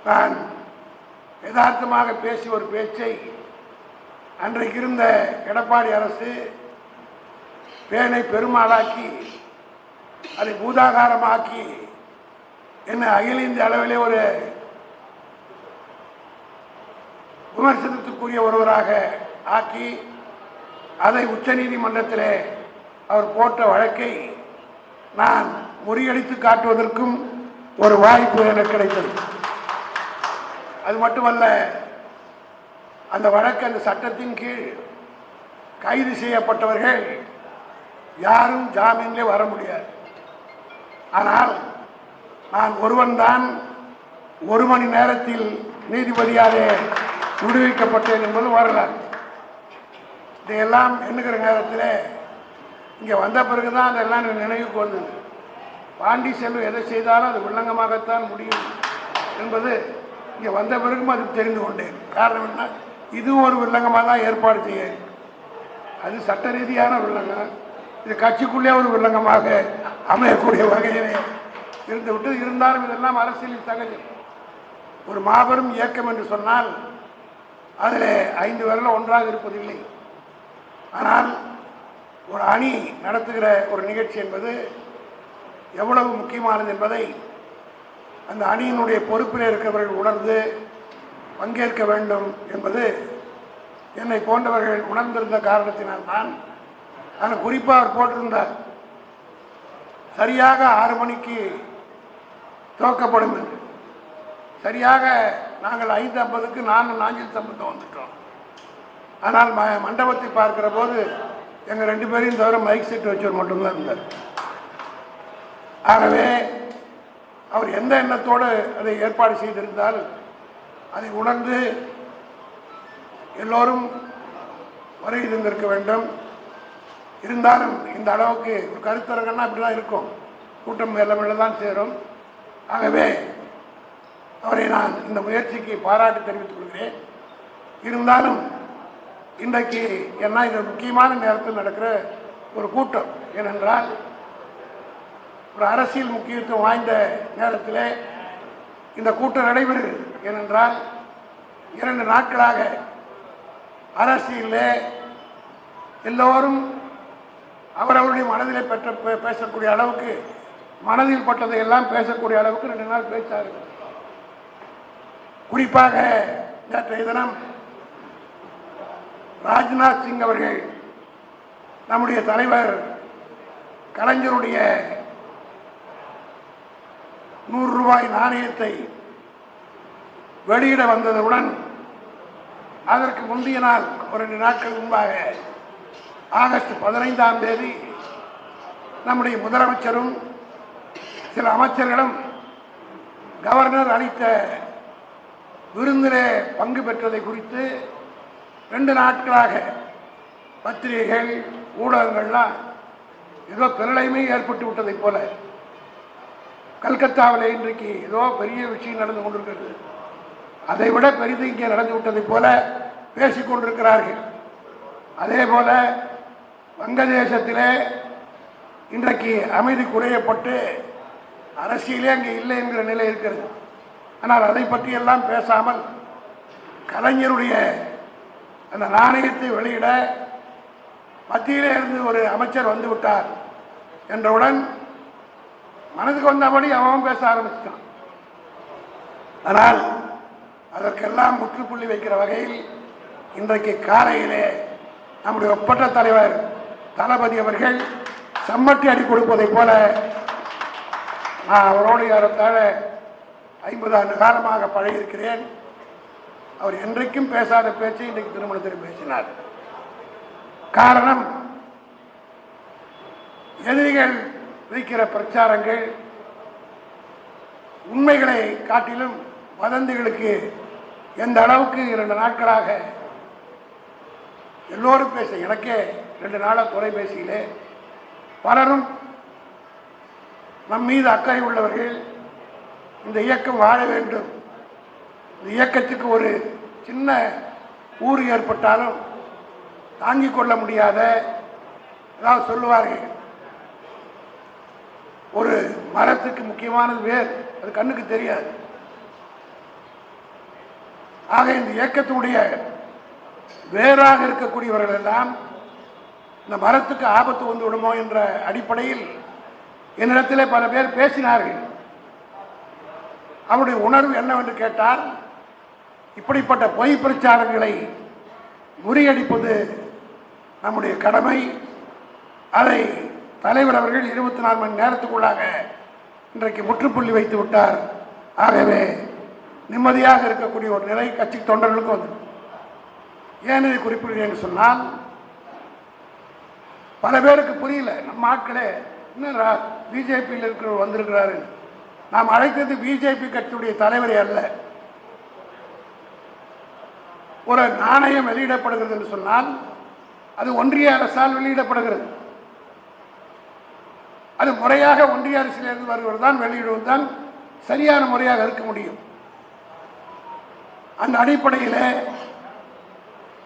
நான் யதார்த்தமாக பேசி ஒரு பேச்சை அன்றைக்கு இருந்த எடப்பாடி அரசு பேனை பெருமாளாக்கி அதை பூதாகாரமாக்கி என்னை அகில இந்திய அளவிலே ஒரு விமர்சனத்துக்குரிய ஒருவராக ஆக்கி அதை உச்ச நீதிமன்றத்திலே அவர் போட்ட வழக்கை நான் முறியடித்து காட்டுவதற்கும் ஒரு வாய்ப்பு எனக்கு கிடைத்தது. அது மட்டுமல்ல, அந்த வழக்கு அந்த சட்டத்தின் கீழ் கைது செய்யப்பட்டவர்கள் யாரும் ஜாமீனிலே வர முடியாது. ஆனால் நான் ஒருவன்தான் 1 மணி நேரத்தில் நீதிபதியாலே விடுவிக்கப்பட்டேன் என்பது வரலாறு. இதையெல்லாம் எண்ணுகிற நேரத்தில் இங்கே வந்த பிறகுதான் அதெல்லாம் நினைவுக்கு வந்தது. பாண்டி செல்வம் எதை செய்தாலும் அது வில்லங்கமாகத்தான் முடியும் என்பது இங்கே வந்த பிறகும் அது தெரிந்து கொண்டேன். காரணம் என்ன, இதுவும் ஒரு வில்லங்கமாக தான் ஏற்பாடு செய்ய, அது சட்ட ரீதியான வில்லங்கம், இது கட்சிக்குள்ளே ஒரு வில்லங்கமாக அமையக்கூடிய வகையிலே இருந்துவிட்டு, இருந்தாலும் இதெல்லாம் அரசியலில் தகவல். ஒரு மாபெரும் இயக்கம் என்று சொன்னால் அதில் 5 பேரில் ஒன்றாக இருப்பதில்லை. ஆனால் ஒரு அணி நடத்துகிற ஒரு நிகழ்ச்சி என்பது எவ்வளவு முக்கியமானது என்பதை அந்த அணியினுடைய பொறுப்பில் இருக்கிறவர்கள் உணர்ந்து பங்கேற்க வேண்டும் என்பது என்னை போன்றவர்கள் உணர்ந்திருந்த காரணத்தினால்தான். ஆனால் குறிப்பாக அவர் போட்டிருந்தார், சரியாக 6 மணிக்கு துவக்கப்படும் என்று. சரியாக நாங்கள் 5:50க்கு நாஞ்சில் சம்பந்தம் வந்துட்டோம். ஆனால் மண்டபத்தை பார்க்கிற போது எங்கள் 2 பேரையும் தவிர மைக் செட் வச்சவர் மட்டும்தான் இருந்தார். ஆகவே அவர் எந்த எண்ணத்தோடு அதை ஏற்பாடு செய்திருந்தால் அதை உணர்ந்து எல்லோரும் வருகை தந்திருக்க வேண்டும். இருந்தாலும் இந்த அளவுக்கு ஒரு கருத்தரங்கன்னா அப்படி தான் இருக்கும், கூட்டம் மேல தான் சேரும். ஆகவே அவரை நான் இந்த முயற்சிக்கு பாராட்டு தெரிவித்துக் கொள்கிறேன். இருந்தாலும் இன்றைக்கு என்ன, இது முக்கியமான நேரத்தில் நடக்கிற ஒரு கூட்டம். ஏனென்றால் ஒரு அரசியல் முக்கியத்துவம் வாய்ந்த நேரத்தில் இந்த கூட்டம் நடைபெறுகிறது. ஏனென்றால் 2 நாட்களாக அரசியலில் எல்லோரும் அவரவருடைய மனதிலே பேசக்கூடிய அளவுக்கு, மனதில் பட்டதை எல்லாம் பேசக்கூடிய அளவுக்கு 2 நாள் பேச்சார்கள். குறிப்பாக நேற்றைய தினம் ராஜ்நாத் சிங் அவர்கள் நம்முடைய தலைவர் கலைஞருடைய 100 ரூபாய் நாணயத்தை வெளியிட வந்ததுடன் அதற்கு முந்தைய நாள் ஒரு 2 நாட்கள் முன்பாக ஆகஸ்ட் 15ஆம் தேதி நம்முடைய முதலமைச்சரும் சில அமைச்சர்களும் கவர்னர் அளித்த விருந்திலே பங்கு பெற்றதை குறித்து 2 நாட்களாக பத்திரிகைகள் ஊடகங்கள்லாம் ஏதோ பிரளயமே ஏற்பட்டு விட்டதை போல, கல்கத்தாவில் இன்றைக்கு ஏதோ பெரிய விஷயம் நடந்து கொண்டிருக்கிறது, அதை விட பெரிது இங்கே நடந்து விட்டதை போல பேசிக் கொண்டிருக்கிறார்கள். அதே போல வங்கதேசத்திலே இன்றைக்கு அமைதி குறையப்பட்டு அரசியலே அங்கே இல்லை என்கிற நிலை இருக்கிறது. ஆனால் அதை பற்றியெல்லாம் பேசாமல் கலைஞருடைய அந்த நாணயத்தை வெளியிட மத்தியிலே இருந்து ஒரு அமைச்சர் வந்து விட்டார் என்றவுடன் மனதுக்கு வந்தபடி அவன் பேச ஆரம்பிச்சான். ஆனால் அதற்கெல்லாம் முற்றுப்புள்ளி வைக்கிற வகையில் இன்றைக்கு காலையிலே நம்முடைய ஒப்பற்ற தலைவர் தளபதி அவர்கள் சம்மட்டி அடி கொடுப்பதை போல, நான் அவரோடு ஏறத்தாழ 50 ஆண்டு காலமாக பழகியிருக்கிறேன். அவர் என்றைக்கும் பேசாத பேச்சை இன்றைக்கு திருமணத்தில் பேசினார். காரணம், எதிரிகள் வைக்கிற பிரச்சாரங்கள் உண்மைகளை காட்டிலும் வதந்திகளுக்கு எந்த அளவுக்கு 2 நாட்களாக எல்லோரும் பேச, எனக்கே 2 நாளாக தொலைபேசியிலே பலரும் நம் மீது அக்கறை உள்ளவர்கள், இந்த இயக்கம் வாழ வேண்டும், இந்த இயக்கத்துக்கு ஒரு சின்ன ஊறு ஏற்பட்டாலும் தாங்கிக் கொள்ள முடியாத, அதாவது சொல்லுவார்கள், ஒரு மரத்துக்கு முக்கியமானது வேர், அது கண்ணுக்கு தெரியாது. ஆக இந்த இயக்கத்தினுடைய வேறாக இருக்கக்கூடியவர்கள் எல்லாம் இந்த மரத்துக்கு ஆபத்து வந்து விடுமோ என்ற அடிப்படையில் என்னிடத்திலே பல பேர் பேசினார்கள். அவருடைய உணர்வு என்னவென்று கேட்டால், இப்படிப்பட்ட பொய் பிரச்சாரங்களை முறியடிப்பது நம்முடைய கடமை. அதை தலைவர் அவர்கள் 24 மணி நேரத்துக்குள்ளாக இன்றைக்கு முற்றுப்புள்ளி வைத்து விட்டார். ஆகவே நிம்மதியாக இருக்கக்கூடிய ஒரு நிலை கட்சி தொண்டர்களுக்கு வந்து. ஏன் இதை குறிப்பிடுகிறேன் சொன்னால், பல பேருக்கு புரியல. நம்ம ஆட்களே இன்னும் பிஜேபியில் இருக்கிறவர் வந்திருக்கிறாரு. நாம் அழைத்தது பிஜேபி கட்சியுடைய தலைவரை அல்ல. ஒரு நாணயம் வெளியிடப்படுகிறது என்று சொன்னால் அது ஒன்றிய அரசால் வெளியிடப்படுகிறது. அது முறையாக ஒன்றிய அரசிலிருந்து வருவது தான் வெளியிடுவது தான் சரியான முறையாக இருக்க முடியும். அந்த அடிப்படையில்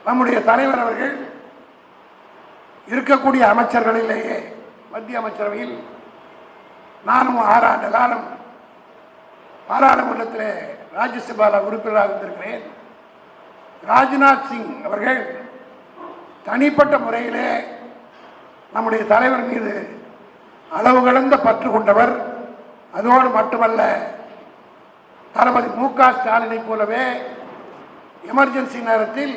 நம்முடைய தலைவர் அவர்கள் இருக்கக்கூடிய அமைச்சர்களிலேயே மத்திய அமைச்சரவையில் நானும் 6 ஆண்டு காலம் பாராளுமன்றத்தில் ராஜ்யசபாவில் உறுப்பினராக இருந்திருக்கிறேன். ராஜ்நாத் சிங் அவர்கள் தனிப்பட்ட முறையிலே நம்முடைய தலைவர் மீது அளவு கடந்த பற்று கொண்டவர். அதோடு மட்டுமல்ல, தளபதி மு.க. ஸ்டாலினை போலவே எமர்ஜென்சி நேரத்தில்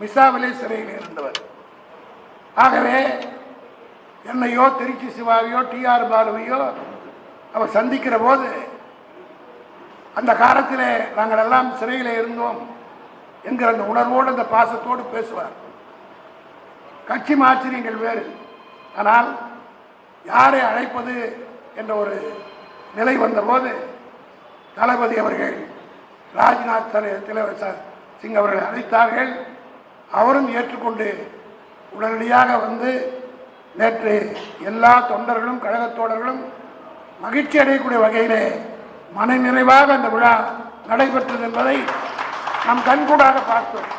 மிசாவிலே சிறையில் இருந்தவர். ஆகவே என்னையோ திருச்சி சிவாவையோ டி.ஆர். பாலுவையோ அவர் சந்திக்கிற போது அந்த காலத்திலே நாங்கள் எல்லாம் சிறையில் இருந்தோம் என்கிற அந்த உணர்வோடு அந்த பாசத்தோடு பேசுவார். கட்சி மாற்றினீங்கள் வேறு, ஆனால் யாரை அழைப்பது என்ற ஒரு நிலை வந்தபோது தளபதி அவர்கள் ராஜ்நாத் சிங் அவர்களை அழைத்தார்கள். அவரும் ஏற்றுக்கொண்டு உடனடியாக வந்து நேற்று எல்லா தொண்டர்களும் கழக தோழர்களும் மகிழ்ச்சி அடையக்கூடிய வகையிலே மன நிறைவாக அந்த விழா நடைபெற்றது என்பதை நாம் கண்கூடாக பார்த்தோம்.